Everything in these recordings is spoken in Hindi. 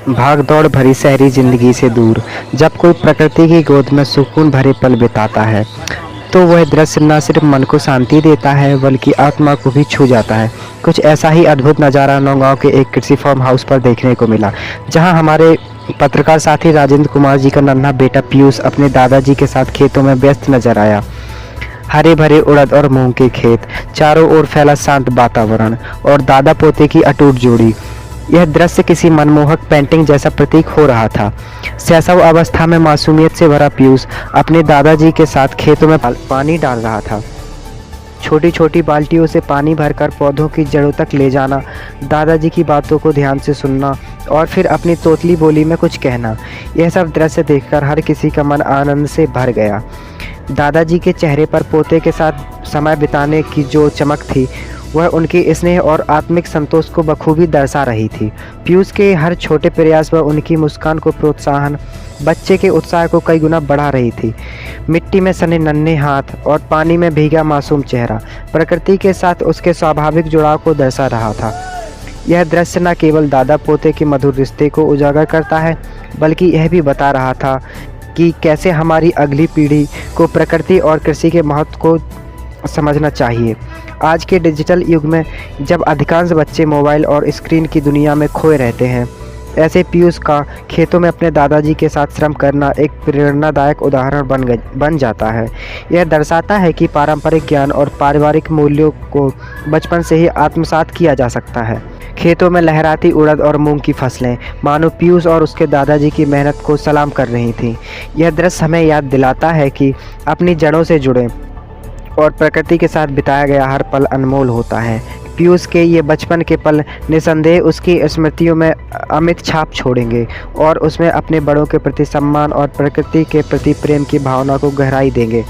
भाग दौड़ भरी शहरी जिंदगी से दूर जब कोई प्रकृति की गोद में सुकून भरे पल बिताता है तो वह दृश्य न सिर्फ मन को शांति देता है बल्कि आत्मा को भी छू जाता है। कुछ ऐसा ही अद्भुत नज़ारा नौगांव के एक कृषि फार्म हाउस पर देखने को मिला, जहां हमारे पत्रकार साथी राजेंद्र कुमार जी का नन्हा बेटा पीयूष अपने दादाजी के साथ खेतों में व्यस्त नजर आया। हरे भरे उड़द और मूंग के खेत, चारों ओर फैला शांत वातावरण और दादा पोते की अटूट जोड़ी। यह दृश्य किसी मनमोहक पेंटिंग जैसा प्रतीक हो रहा था। शैशव अवस्था में मासूमियत से भरा पीयूष अपने दादाजी के साथ खेतों में पानी डाल रहा था। छोटी छोटी बाल्टियों से पानी भरकर पौधों की जड़ों तक ले जाना, दादाजी की बातों को ध्यान से सुनना और फिर अपनी तोतली बोली में कुछ कहना, यह सब दृश्य देखकर हर किसी का मन आनंद से भर गया। दादाजी के चेहरे पर पोते के साथ समय बिताने की जो चमक थी वह उनके स्नेह और आत्मिक संतोष को बखूबी दर्शा रही थी। पीयूष के हर छोटे प्रयास व उनकी मुस्कान को प्रोत्साहन बच्चे के उत्साह को कई गुना बढ़ा रही थी। मिट्टी में सने नन्हे हाथ और पानी में भीगा मासूम चेहरा प्रकृति के साथ उसके स्वाभाविक जुड़ाव को दर्शा रहा था। यह दृश्य न केवल दादा पोते के मधुर रिश्ते को उजागर करता है बल्कि यह भी बता रहा था कि कैसे हमारी अगली पीढ़ी को प्रकृति और कृषि के महत्व को समझना चाहिए। आज के डिजिटल युग में जब अधिकांश बच्चे मोबाइल और स्क्रीन की दुनिया में खोए रहते हैं, ऐसे पीयूष का खेतों में अपने दादाजी के साथ श्रम करना एक प्रेरणादायक उदाहरण बन जाता है। यह दर्शाता है कि पारंपरिक ज्ञान और पारिवारिक मूल्यों को बचपन से ही आत्मसात किया जा सकता है। खेतों में लहराती उड़द और मूंग की फसलें मानो पीयूष और उसके दादाजी की मेहनत को सलाम कर रही थीं। यह दृश्य हमें याद दिलाता है कि अपनी जड़ों से जुड़े और प्रकृति के साथ बिताया गया हर पल अनमोल होता है। पीयूष के ये बचपन के पल निसंदेह उसकी स्मृतियों में अमिट छाप छोड़ेंगे और उसमें अपने बड़ों के प्रति सम्मान और प्रकृति के प्रति प्रेम की भावना को गहराई देंगे।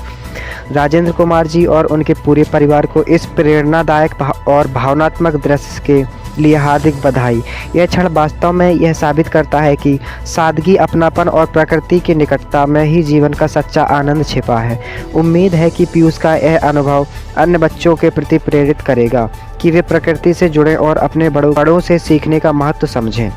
राजेंद्र कुमार जी और उनके पूरे परिवार को इस प्रेरणादायक और भावनात्मक दृश्य के लिए हार्दिक बधाई। यह क्षण वास्तव में यह साबित करता है कि सादगी, अपनापन और प्रकृति की निकटता में ही जीवन का सच्चा आनंद छिपा है। उम्मीद है कि पीयूष का यह अनुभव अन्य बच्चों के प्रति प्रेरित करेगा कि वे प्रकृति से जुड़ें और अपने बड़ों से सीखने का महत्व समझें।